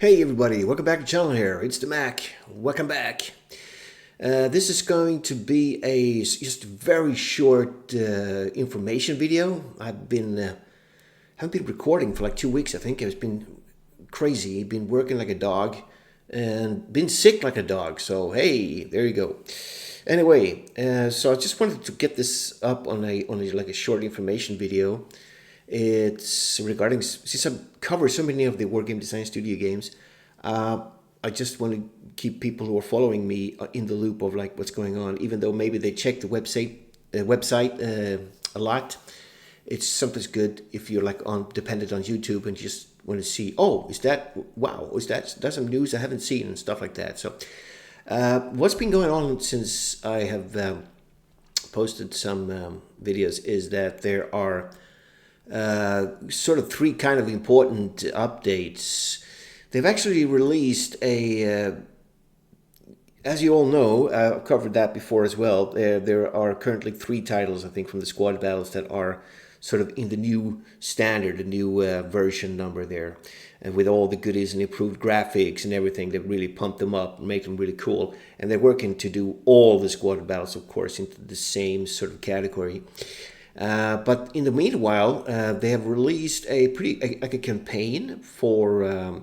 Hey everybody, welcome back to the channel here. It's the Mac. Welcome back. This is going to be a just very short information video. Haven't been recording for like 2 weeks. I think it's been crazy. Been working like a dog and been sick like a dog. So hey, there you go. Anyway, so I just wanted to get this up on a like a short information video. It's regarding, since I cover so many of the Wargame Design Studio games, I just want to keep people who are following me in the loop of like what's going on, even though maybe they check the website a lot. It's sometimes good if you're like dependent on YouTube and just want to see, oh, is that, wow, that's some news I haven't seen and stuff like that. So what's been going on since I have posted some videos is that there are sort of three kind of important updates. They've actually released as you all know, I've covered that before as well. There are currently 3 titles, I think, from the squad battles that are sort of in the new standard, the new version number there, and with all the goodies and improved graphics and everything. They've really pumped them up and make them really cool. And they're working to do all the squad battles, of course, into the same sort of category. But in the meanwhile, they have released like a campaign for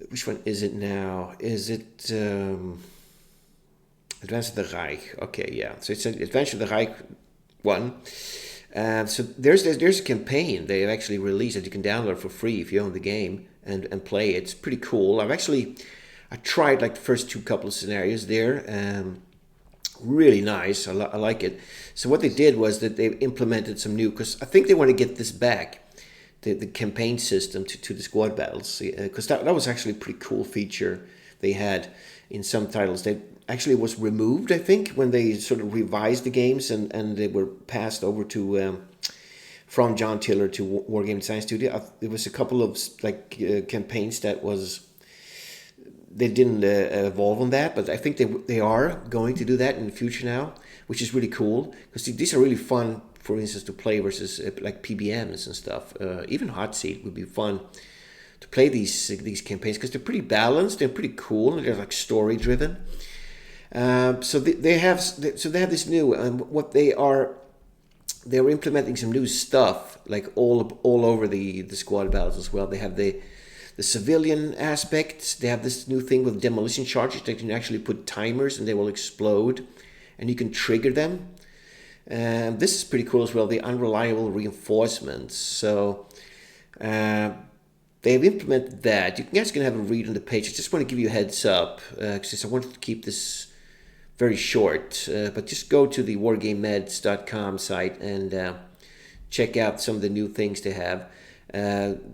which one is it now? Is it Advance of the Reich? Okay, yeah. So it's an Advance of the Reich one. So there's a campaign they have actually released that you can download for free if you own the game and play it. It's pretty cool. I tried like the first couple of scenarios there. Really nice. I like it. So what they did was that they implemented some new, because I think they want to get this back, the campaign system to the squad battles, because that was actually a pretty cool feature they had in some titles. They actually was removed, I think, when they sort of revised the games and they were passed over to from John Tiller to Wargame Design Studio. There was a couple of like campaigns that they didn't evolve on that, but I think they are going to do that in the future now, which is really cool, because these are really fun, for instance, to play versus like PBMs and stuff. Even Hot Seat would be fun to play these campaigns, because they're pretty balanced, they're pretty cool, and they're like story driven. So they have this new, and what they're implementing some new stuff like all over the squad battles as well. They have the civilian aspects. They have this new thing with demolition charges that you can actually put timers and they will explode, and you can trigger them. This is pretty cool as well, the unreliable reinforcements. So they've implemented that. You guys can have a read on the page. I just want to give you a heads up, since I wanted to keep this very short. But just go to the wargamemeds.com site and check out some of the new things they have.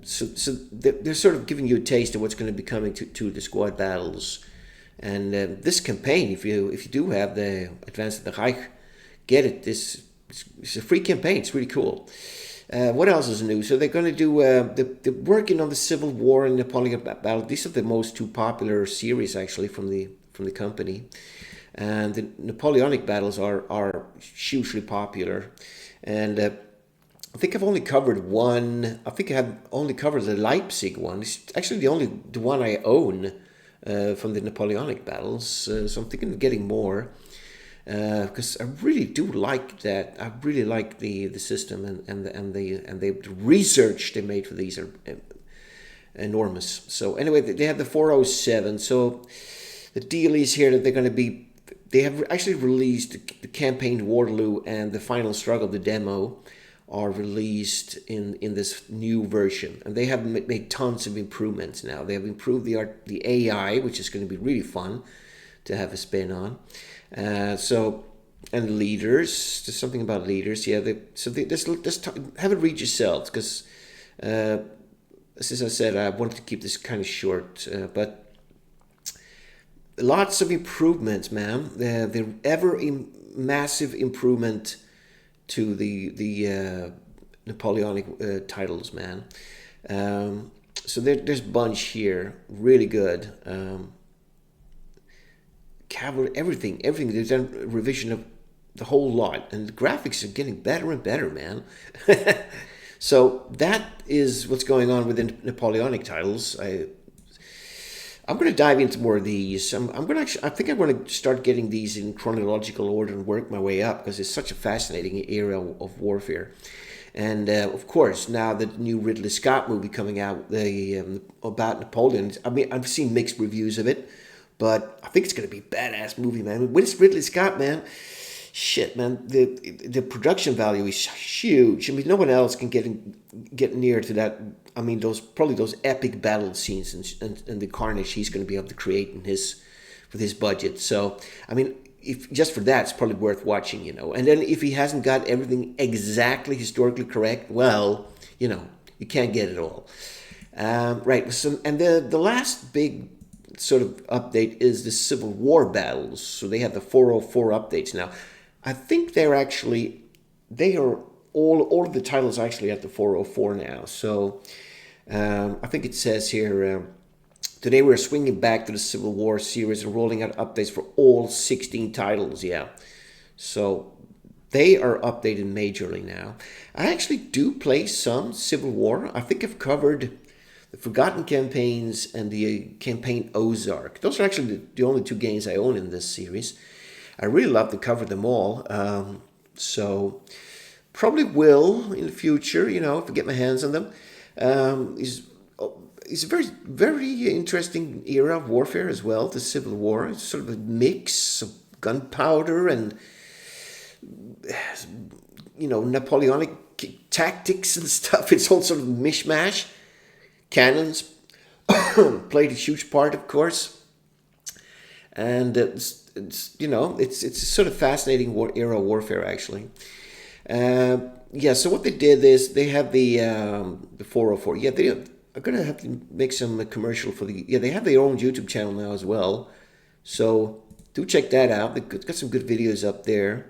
So they're sort of giving you a taste of what's going to be coming to the squad battles. And this campaign, if you do have the Advance of the Reich, get it. It's a free campaign. It's really cool. What else is new? So they're going to do they're working on the Civil War and Napoleonic Battles. These are the most 2 popular series actually from the company. And the Napoleonic Battles are hugely popular. And I think I've only covered one. I think I have only covered the Leipzig one. It's actually the one I own from the Napoleonic Battles. So I'm thinking of getting more, because I really do like that. I really like the system and the research they made for these are enormous. So anyway, they have the 407. So the deal is here that they have actually released the campaign Waterloo and the Final Struggle, the demo, are released in this new version, and they have made tons of improvements now. They have improved the AI, which is going to be really fun to have a spin on. And leaders, there's something about leaders. Yeah, just have it read yourselves, because as I said, I wanted to keep this kind of short, but lots of improvements, man. The massive improvement to the Napoleonic titles, man. So there's a bunch here, really good. Covered everything. They've done a revision of the whole lot, and the graphics are getting better and better, man. So that is what's going on with the Napoleonic titles. I'm going to dive into more of these. I'm going to actually, I think I'm going to start getting these in chronological order and work my way up because it's such a fascinating era of warfare. And of course, now the new Ridley Scott movie coming out, about Napoleon. I mean, I've seen mixed reviews of it, but I think it's going to be a badass movie, man. When it's Ridley Scott, man, shit, man, the production value is huge. I mean, no one else can get near to that. I mean, those epic battle scenes and the carnage he's going to be able to create with his budget. So, I mean, if just for that, it's probably worth watching, you know. And then if he hasn't got everything exactly historically correct, well, you know, you can't get it all. Right. So, and the last big sort of update is the Civil War battles. So they have the 404 updates now. I think they are all of the titles are actually at the 404 now. So I think it says here, today we're swinging back to the Civil War series and rolling out updates for all 16 titles. Yeah. So they are updated majorly now. I actually do play some Civil War. I think I've covered the Forgotten Campaigns and the campaign Ozark. Those are actually the only two games I own in this series. I really love to cover them all. So probably will in the future, you know, if I get my hands on them. It's a very, very interesting era of warfare as well, the Civil War. It's sort of a mix of gunpowder and, you know, Napoleonic tactics and stuff. It's all sort of mishmash. Cannons played a huge part, of course. And it's you know, it's a sort of fascinating era of warfare, actually. Yeah, so what they did is they have the 404. Yeah, they are going to have to make some commercial for the... Yeah, they have their own YouTube channel now as well. So do check that out. They've got some good videos up there.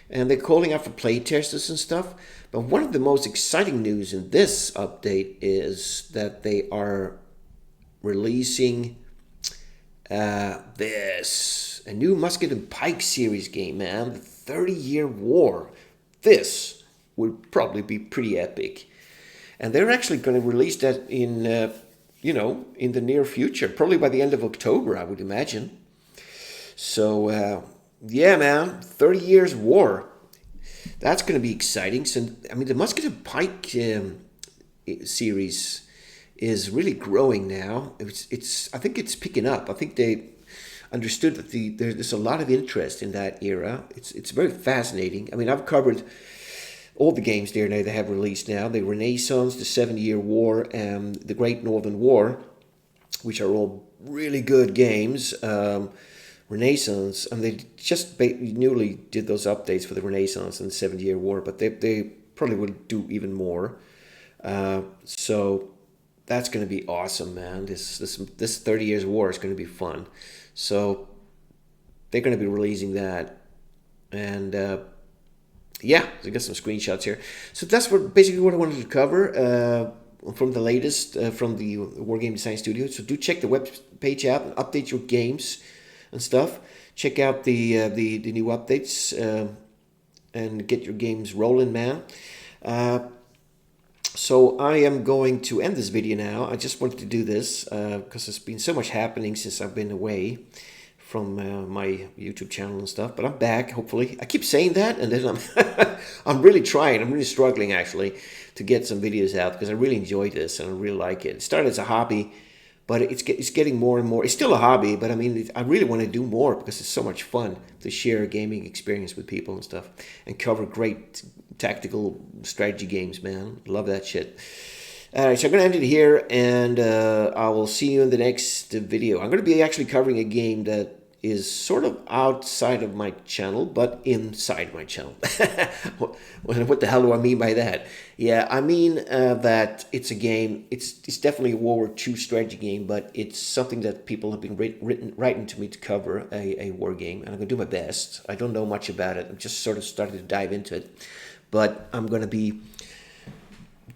And they're calling out for play testers and stuff. But one of the most exciting news in this update is that they are releasing a new Musket and Pike series game, man. The 30-Year War. This would probably be pretty epic. And they're actually going to release that in, you know, in the near future. Probably by the end of October, I would imagine. So, yeah, man. 30 Years War. That's going to be exciting. So, I mean, the Musket and Pike series is really growing now. I think it's picking up. I think they understood that there's a lot of interest in that era. It's very fascinating. I mean, I've covered all the games there now they have released now. The Renaissance, the 70-Year War, and the Great Northern War, which are all really good games. Renaissance, and they just newly did those updates for the Renaissance and the 70-Year War, but they probably will do even more. So that's going to be awesome, man. This 30 Years War is going to be fun. So they're going to be releasing that, and yeah, I got some screenshots here. So that's basically what I wanted to cover from the latest from the Wargame Design Studio. So do check the web page out and update your games and stuff. Check out the new updates and get your games rolling, man. So I am going to end this video now. I just wanted to do this because there's been so much happening since I've been away from my YouTube channel and stuff. But I'm back, hopefully. I keep saying that, and then I'm really trying. I'm really struggling, actually, to get some videos out because I really enjoy this and I really like it. It started as a hobby, but it's getting more and more. It's still a hobby, but I mean, I really want to do more because it's so much fun to share a gaming experience with people and stuff and cover great tactical strategy games, man. Love that shit. All right, so I'm going to end it here, and I will see you in the next video. I'm going to be actually covering a game that is sort of outside of my channel, but inside my channel. What the hell do I mean by that? Yeah, I mean that it's a game, it's definitely a World War II strategy game, but it's something that people have been writing to me to cover, a war game, and I'm going to do my best. I don't know much about it. I'm just sort of starting to dive into it, but I'm going to be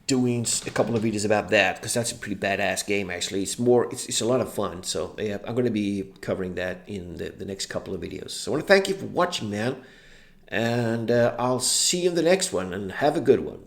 doing a couple of videos about that because that's a pretty badass game, actually. It's a lot of fun. So yeah, I'm going to be covering that in the next couple of videos. So I want to thank you for watching, man, and I'll see you in the next one, and have a good one.